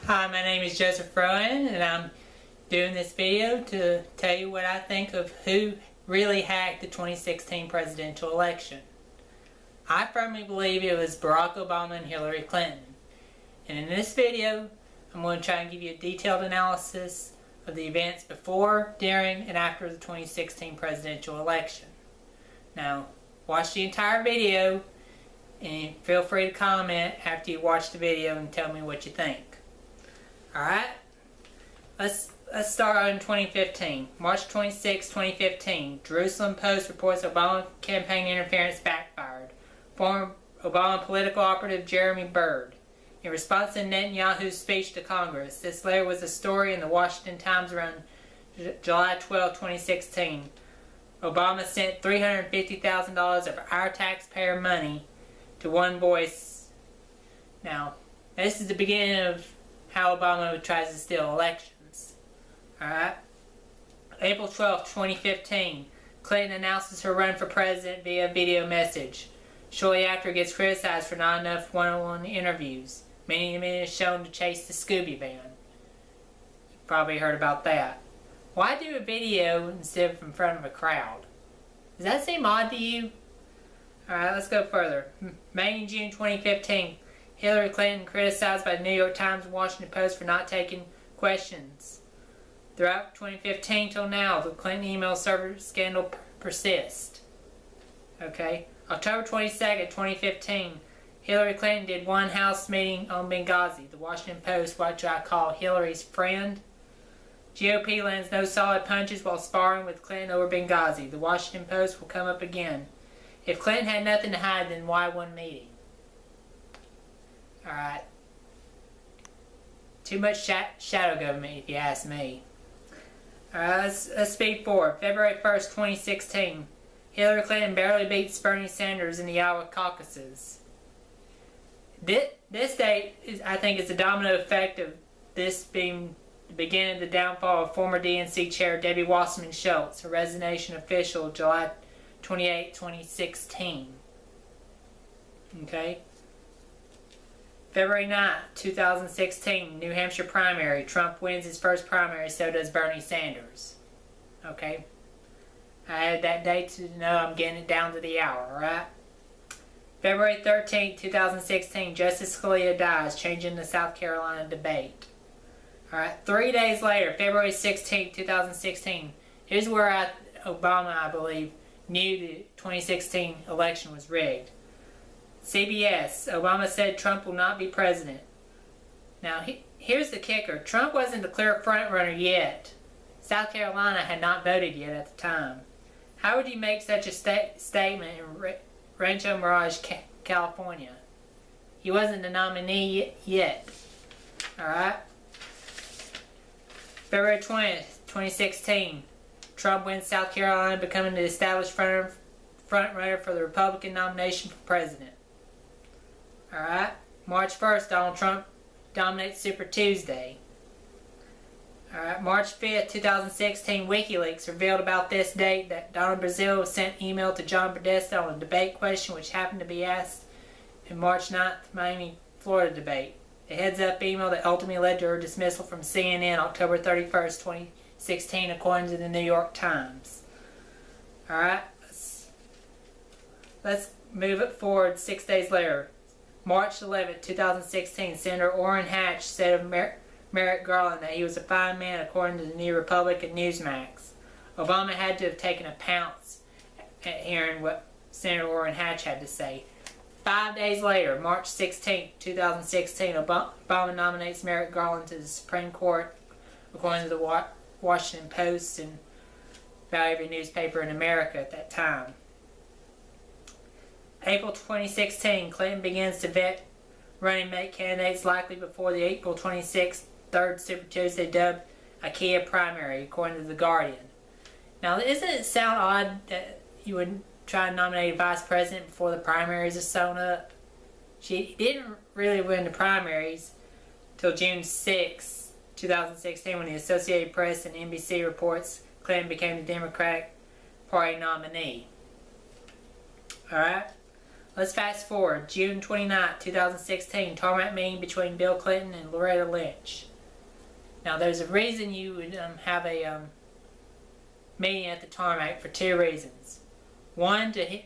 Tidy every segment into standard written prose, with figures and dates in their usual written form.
Hi, my name is Joseph Rowan, and I'm doing this video to tell you what I think of who really hacked the 2016 presidential election. I firmly believe it was Barack Obama and Hillary Clinton. And in this video, I'm going to try and give you a detailed analysis of the events before, during, and after the 2016 presidential election. Now, watch the entire video and feel free to comment after you watch the video and tell me what you think. Alright, let's start on 2015. March 26, 2015, Jerusalem Post reports Obama campaign interference backfired. Former Obama political operative Jeremy Bird. In response to Netanyahu's speech to Congress, this later was a story in the Washington Times around July 12, 2016. Obama sent $350,000 of our taxpayer money to One Voice. Now, this is the beginning of how Obama tries to steal elections. Alright? April 12, 2015, Clinton announces her run for president via video message. Shortly after, gets criticized for not enough one-on-one interviews. Many minutes shown to chase the Scooby van. You probably heard about that. Why do a video instead of in front of a crowd? Does that seem odd to you? Alright, let's go further. May and June 2015, Hillary Clinton criticized by the New York Times and Washington Post for not taking questions. Throughout 2015 till now, the Clinton email server scandal persists. Okay. October 22nd, 2015, Hillary Clinton did one House meeting on Benghazi. The Washington Post, which I call Hillary's friend. GOP lands no solid punches while sparring with Clinton over Benghazi. The Washington Post will come up again. If Clinton had nothing to hide, then why one meeting? Alright. Too much shadow government, if you ask me. Alright, let's speed forward. February 1st, 2016. Hillary Clinton barely beats Bernie Sanders in the Iowa caucuses. This date, I think, is the domino effect of this being the beginning of the downfall of former DNC chair Debbie Wasserman Schultz, her resignation official July 28, 2016. Okay? February 9th, 2016, New Hampshire primary. Trump wins his first primary, so does Bernie Sanders. Okay? I had that date to know I'm getting it down to the hour, alright? February 13th, 2016, Justice Scalia dies, changing the South Carolina debate. Alright, 3 days later, February 16th, 2016, here's where Obama, I believe, knew the 2016 election was rigged. CBS, Obama said Trump will not be president. Now, here's the kicker. Trump wasn't the clear frontrunner yet. South Carolina had not voted yet at the time. How would you make such a statement in Rancho Mirage, California? He wasn't the nominee yet. Alright? February 20th, 2016, Trump wins South Carolina, becoming the established frontrunner for the Republican nomination for president. Alright? March 1st, Donald Trump dominates Super Tuesday. Alright, March 5th, 2016, WikiLeaks revealed about this date that Donna Brazile sent email to John Podesta on a debate question which happened to be asked in March 9th Miami, Florida debate. The heads-up email that ultimately led to her dismissal from CNN October 31st, 2016, according to the New York Times. Alright, let's move it forward 6 days later. March 11th, 2016, Senator Orrin Hatch said of Merrick Garland that he was a fine man, according to the New Republic and Newsmax. Obama had to have taken a pounce at hearing what Senator Orrin Hatch had to say. 5 days later, March 16th, 2016, Obama nominates Merrick Garland to the Supreme Court, according to the Washington Post and about every newspaper in America at that time. April 2016, Clinton begins to vet running mate candidates likely before the April 26th, third Super Tuesday dubbed IKEA primary, according to The Guardian. Now, doesn't it sound odd that you would try to nominate a vice president before the primaries are sewn up? She didn't really win the primaries till June 6, 2016, when the Associated Press and NBC reports Clinton became the Democratic Party nominee. Alright? Let's fast forward. June 29th, 2016, tarmac meeting between Bill Clinton and Loretta Lynch. Now, there's a reason you would have a meeting at the tarmac for two reasons. One, to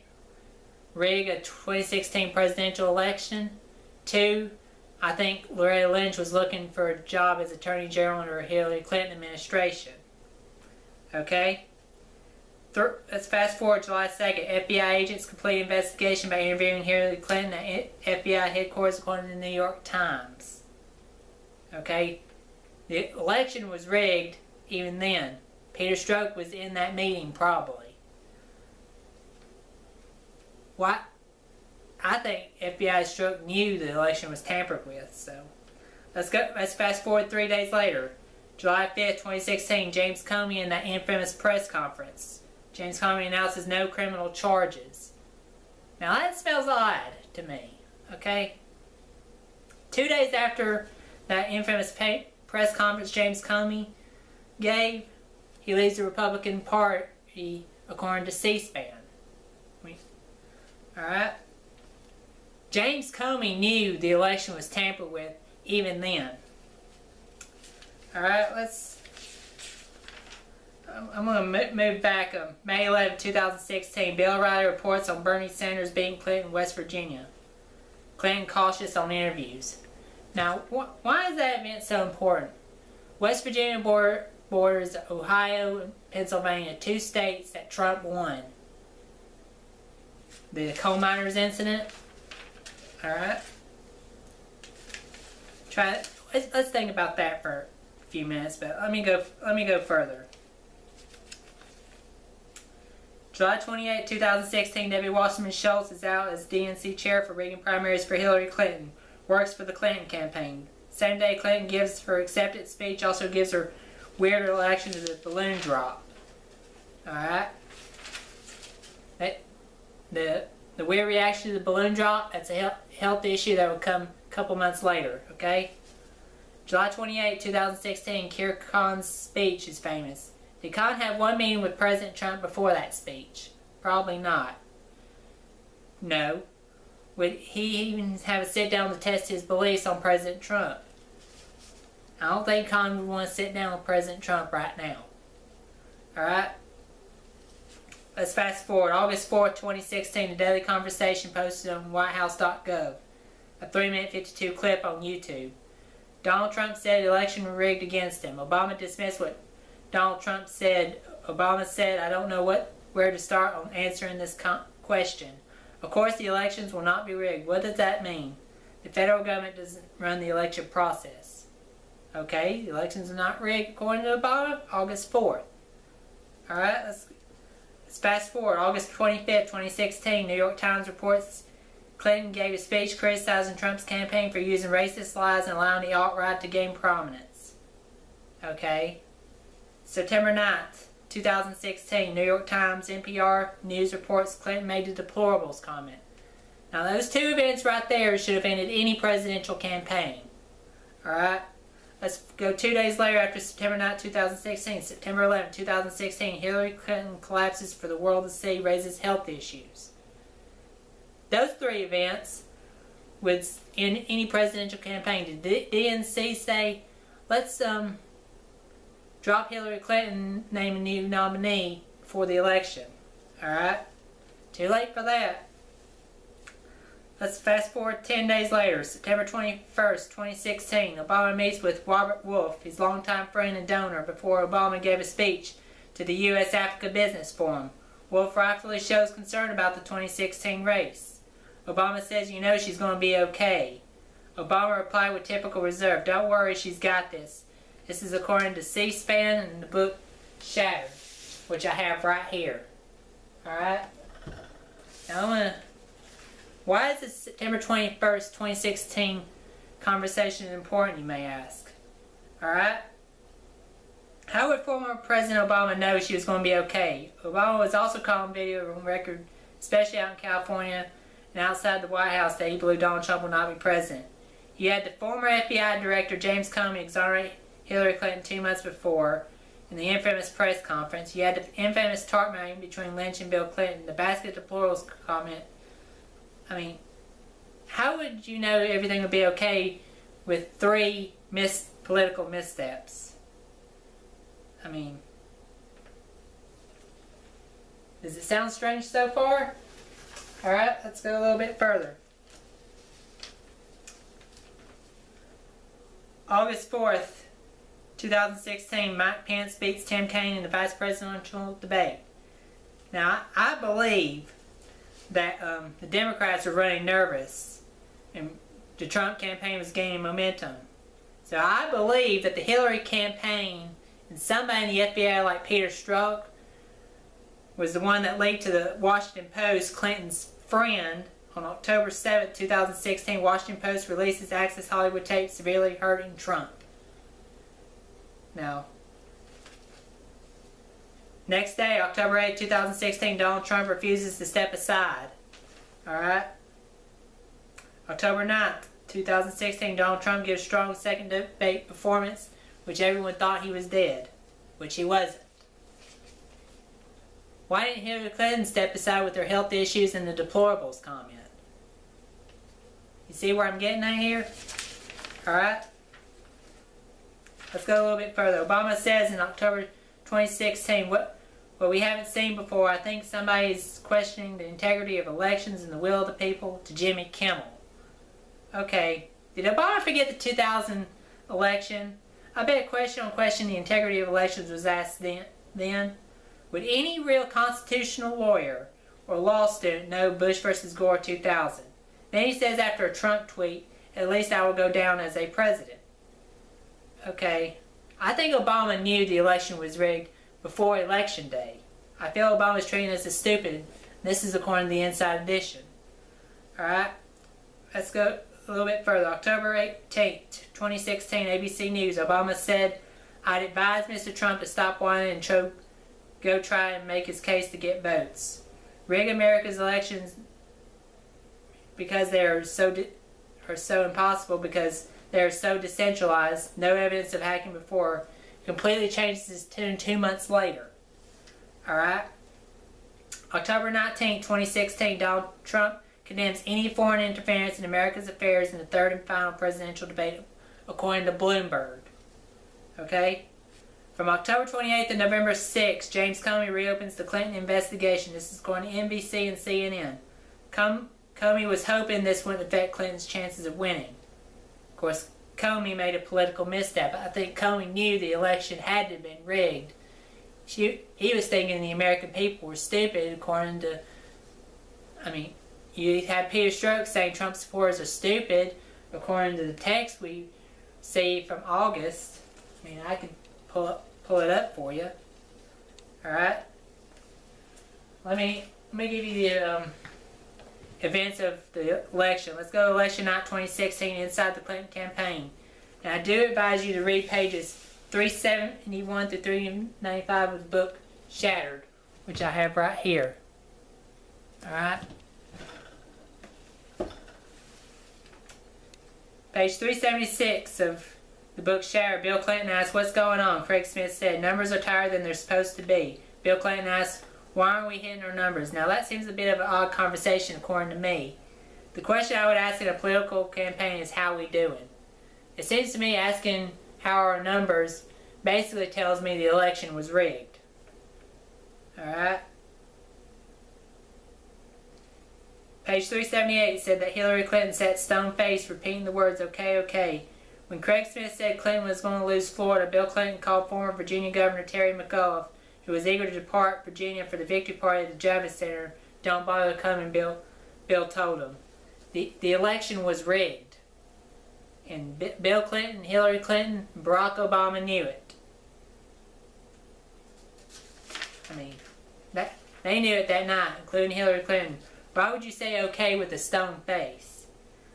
rig a 2016 presidential election. Two, I think Loretta Lynch was looking for a job as Attorney General under a Hillary Clinton administration. Okay? Let's fast forward July 2nd. FBI agents complete investigation by interviewing Hillary Clinton at FBI headquarters, according to the New York Times. Okay? The election was rigged even then. Peter Strzok was in that meeting, probably. What? I think FBI Strzok knew the election was tampered with, so. Let's fast forward 3 days later. July 5th, 2016, James Comey in that infamous press conference. James Comey announces no criminal charges. Now that smells odd to me, okay? 2 days after that infamous press conference James Comey gave, he leaves the Republican Party, according to C-SPAN. Alright? James Comey knew the election was tampered with even then. Alright, I'm going to move back. May 11, 2016, Bill O'Reilly reports on Bernie Sanders beating Clinton in West Virginia. Clinton cautious on interviews. Now, why is that event so important? West Virginia borders Ohio and Pennsylvania, two states that Trump won. The coal miners incident. Alright. Let's think about that for a few minutes, but let me go further. July 28, 2016, Debbie Wasserman Schultz is out as DNC chair for rigging primaries for Hillary Clinton. Works for the Clinton campaign. Same day Clinton gives her acceptance speech, also gives her weird reaction to the balloon drop. Alright? The weird reaction to the balloon drop, that's a health issue that would come a couple months later, okay? July 28, 2016, Keir Khan's speech is famous. Did Khan have one meeting with President Trump before that speech? Probably not. No. Would he even have a sit down to test his beliefs on President Trump? I don't think Khan would want to sit down with President Trump right now. Alright? Let's fast forward. August 4th, 2016, the Daily Conversation posted on whitehouse.gov. A 3-minute 52 clip on YouTube. Donald Trump said the election was rigged against him. Obama dismissed what Donald Trump said. Obama said, I don't know where to start on answering this question. Of course, the elections will not be rigged. What does that mean? The federal government doesn't run the election process. Okay, the elections are not rigged according to Obama. August 4th. Alright, let's fast forward. August 25th, 2016, New York Times reports Clinton gave a speech criticizing Trump's campaign for using racist lies and allowing the alt-right to gain prominence. Okay. September 9th, 2016, New York Times, NPR News reports Clinton made the deplorables comment. Now those two events right there should have ended any presidential campaign. Alright? Let's go 2 days later after September 9th, 2016. September 11th, 2016, Hillary Clinton collapses for the world to see, raises health issues. Those three events would end any presidential campaign. Did DNC say, let's drop Hillary Clinton, name a new nominee for the election? Alright? Too late for that. Let's fast forward 10 days later, September 21st, 2016. Obama meets with Robert Wolf, his longtime friend and donor, before Obama gave a speech to the U.S. Africa Business Forum. Wolf rightfully shows concern about the 2016 race. Obama says, you know she's going to be okay. Obama replied with typical reserve, don't worry, she's got this. This is according to C-SPAN and the book Shattered, which I have right here. Alright? Now why is this September 21st, 2016 conversation important, you may ask? Alright? How would former President Obama know she was going to be okay? Obama was also caught on video on record, especially out in California and outside the White House, that he believed Donald Trump would not be president. You had the former FBI Director James Comey exonerate Hillary Clinton 2 months before in the infamous press conference. You had the infamous tarp meeting between Lynch and Bill Clinton, the basket deplorables comment I mean, how would you know everything would be okay with 3 political missteps? I mean, does it sound strange so far? Alright, let's go a little bit further. August 4th, 2016, Mike Pence beats Tim Kaine in the vice presidential debate. Now, I believe that the Democrats are running nervous and the Trump campaign was gaining momentum. So I believe that the Hillary campaign and somebody in the FBI like Peter Strzok was the one that leaked to the Washington Post Clinton's friend. On October 7, 2016, Washington Post releases Access Hollywood tape severely hurting Trump. Now, next day, October 8, 2016, Donald Trump refuses to step aside. Alright? October 9th, 2016, Donald Trump gives strong second debate performance, which everyone thought he was dead, which he wasn't. Why didn't Hillary Clinton step aside with her health issues and the deplorables comment? You see where I'm getting at here? Alright? Let's go a little bit further. Obama says in October 2016, what we haven't seen before, I think somebody's questioning the integrity of elections and the will of the people, to Jimmy Kimmel. Okay, did Obama forget the 2000 election? I bet a question on questioning the integrity of elections was asked then. Would any real constitutional lawyer or law student know Bush versus Gore 2000? Then he says after a Trump tweet, at least I will go down as a president. Okay, I think Obama knew the election was rigged before election day. I feel Obama's treating us as stupid. This is according to the Inside Edition. Alright, let's go a little bit further. October 18th, 2016, ABC News. Obama said, I'd advise Mr. Trump to stop whining and go try and make his case to get votes. Rig America's elections because they are so impossible, because they are so decentralized. No evidence of hacking before. Completely changes his tune 2 months later. Alright? October 19, 2016, Donald Trump condemns any foreign interference in America's affairs in the third and final presidential debate, according to Bloomberg. Okay? From October 28th to November 6th, James Comey reopens the Clinton investigation. This is according to NBC and CNN. Comey was hoping this wouldn't affect Clinton's chances of winning. Of course, Comey made a political misstep. I think Comey knew the election had to have been rigged. He was thinking the American people were stupid, according to... I mean, you had Peter Strzok saying Trump supporters are stupid, according to the text we see from August. I mean, I can pull it up for you. Alright? Let me give you the events of the election. Let's go to election night 2016 inside the Clinton campaign. Now, I do advise you to read pages 371 to 395 of the book Shattered, which I have right here. Alright? Page 376 of the book Shattered. Bill Clinton asked, what's going on? Craig Smith said, numbers are higher than they're supposed to be. Bill Clinton asked, why aren't we hitting our numbers? Now that seems a bit of an odd conversation according to me. The question I would ask in a political campaign is, how we doing? It seems to me asking how our numbers basically tells me the election was rigged. Alright? Page 378 said that Hillary Clinton sat stone-faced, repeating the words, okay, okay. When Craig Smith said Clinton was going to lose Florida, Bill Clinton called former Virginia Governor Terry McAuliffe, who was eager to depart Virginia for the victory party at the Javits Center. Don't bother coming, Bill told him. The election was rigged. And Bill Clinton, Hillary Clinton, Barack Obama knew it. I mean, they knew it that night, including Hillary Clinton. Why would you say okay with a stone face?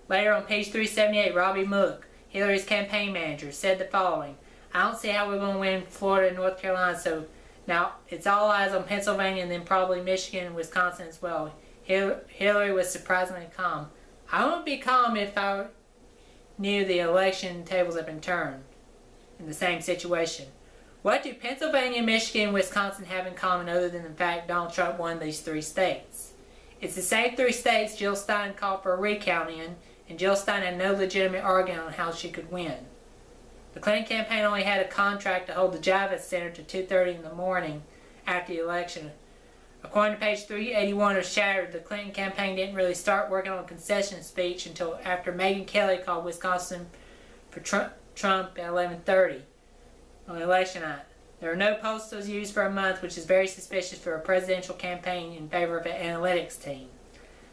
Later on page 378, Robbie Mook, Hillary's campaign manager, said the following. I don't see how we're going to win Florida and North Carolina, so now it's all eyes on Pennsylvania and then probably Michigan and Wisconsin as well. Hillary was surprisingly calm. I wouldn't be calm if I knew the election tables had been turned in the same situation. What do Pennsylvania, Michigan, and Wisconsin have in common other than the fact Donald Trump won these 3 states? It's the same 3 states Jill Stein called for a recount in, and Jill Stein had no legitimate argument on how she could win. The Clinton campaign only had a contract to hold the Javits Center to 2:30 in the morning after the election. According to page 381 of Shattered, the Clinton campaign didn't really start working on a concession speech until after Megyn Kelly called Wisconsin for Trump at 11:30 on election night. There were no postals used for a month, which is very suspicious for a presidential campaign in favor of an analytics team.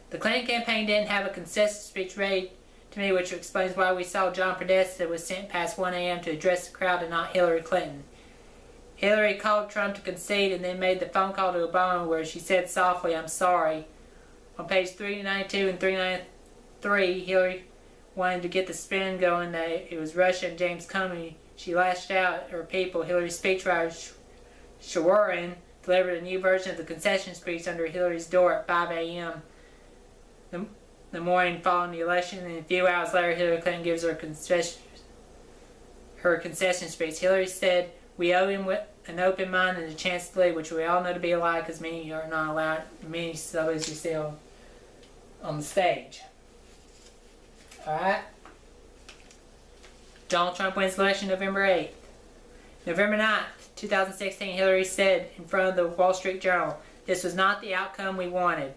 The Clinton campaign didn't have a concession speech ready to me, which explains why we saw John Podesta was sent past 1 a.m. to address the crowd and not Hillary Clinton. Hillary called Trump to concede and then made the phone call to Obama where she said softly, "I'm sorry." On page 392 and 393, Hillary wanted to get the spin going that it was Russia and James Comey. She lashed out at her people. Hillary's speechwriter, Shawarin, delivered a new version of the concession speech under Hillary's door at 5 a.m. the morning following the election, and a few hours later, Hillary Clinton gives her concession speech. Hillary said, "We owe him an open mind and a chance to lead," which we all know to be a lie because many are not allowed, many celebrities you see on the stage. Alright? Donald Trump wins the election November 8th. November 9th, 2016, Hillary said in front of the Wall Street Journal, "This was not the outcome we wanted."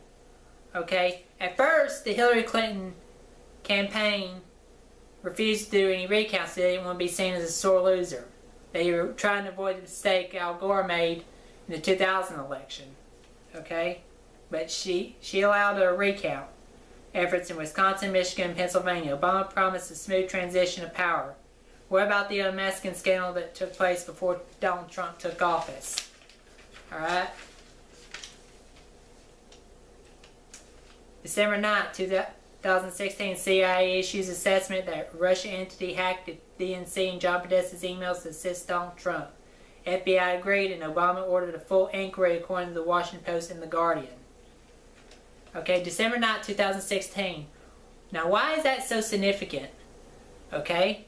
Okay? At first, the Hillary Clinton campaign refused to do any recounts. They didn't want to be seen as a sore loser. They were trying to avoid the mistake Al Gore made in the 2000 election. Okay? But she allowed a recount efforts in Wisconsin, Michigan, and Pennsylvania. Obama promised a smooth transition of power. What about the unmasking scandal that took place before Donald Trump took office? Alright? December 9th, 2016, CIA issues assessment that Russian entity hacked the DNC and John Podesta's emails to assist Donald Trump. FBI agreed and Obama ordered a full inquiry according to the Washington Post and The Guardian. Okay, December 9th, 2016. Now why is that so significant? Okay?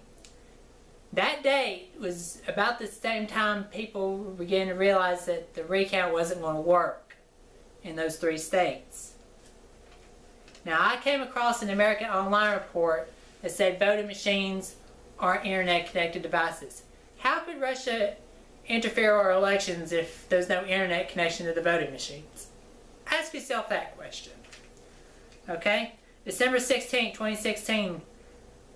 That day was about the same time people began to realize that the recount wasn't going to work in those 3 states. Now, I came across an American Online report that said voting machines aren't internet-connected devices. How could Russia interfere with our elections if there's no internet connection to the voting machines? Ask yourself that question. Okay? December 16, 2016,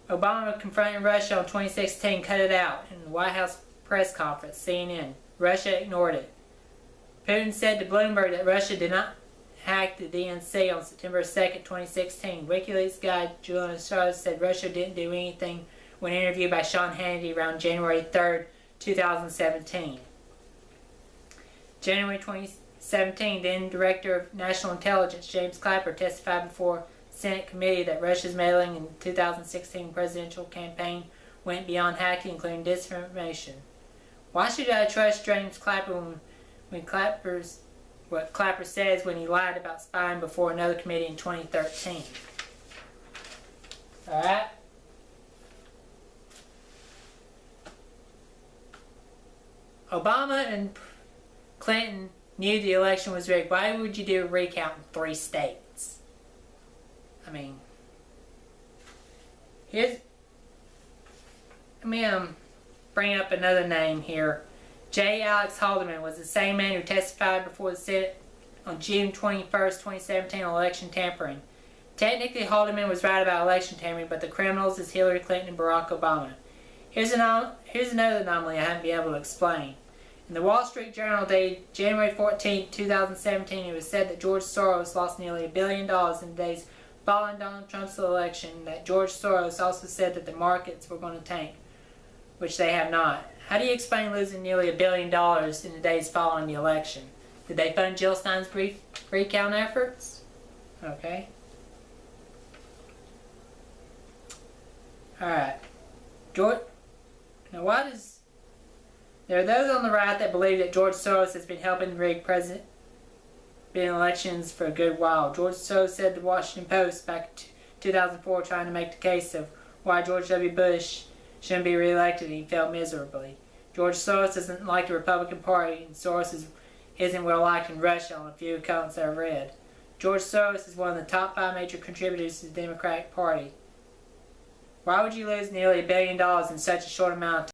Obama confronting Russia on 2016, cut it out in the White House press conference, CNN. Russia ignored it. Putin said to Bloomberg that Russia did not hacked the DNC on September 2nd, 2016. WikiLeaks guy Julian Assange said Russia didn't do anything when interviewed by Sean Hannity around January 3rd, 2017. January 2017, then Director of National Intelligence James Clapper testified before Senate committee that Russia's meddling in the 2016 presidential campaign went beyond hacking, including disinformation. Why should I trust James Clapper when what Clapper says when he lied about spying before another committee in 2013? Alright? Obama and Clinton knew the election was rigged. Why would you do a recount in 3 states? I mean, let me bring up another name here. J. Alex Haldeman was the same man who testified before the Senate on June 21st, 2017 on election tampering. Technically, Haldeman was right about election tampering, but the criminals is Hillary Clinton and Barack Obama. Here's another anomaly I haven't been able to explain. In the Wall Street Journal dated January 14, 2017, it was said that George Soros lost nearly $1 billion in the days following Donald Trump's election, that George Soros also said that the markets were going to tank, which they have not. How do you explain losing nearly $1 billion in the days following the election? Did they fund Jill Stein's recount efforts? Okay. Alright. Now why does... There are those on the right that believe that George Soros has been helping rig president elections for a good while. George Soros said to the Washington Post back in 2004 trying to make the case of why George W. Bush shouldn't be reelected, and he failed miserably. George Soros doesn't like the Republican Party, and Soros isn't well liked in Russia on a few accounts I've read. George Soros is one of the top 5 major contributors to the Democratic Party. Why would you lose nearly $1 billion in such a short amount of time?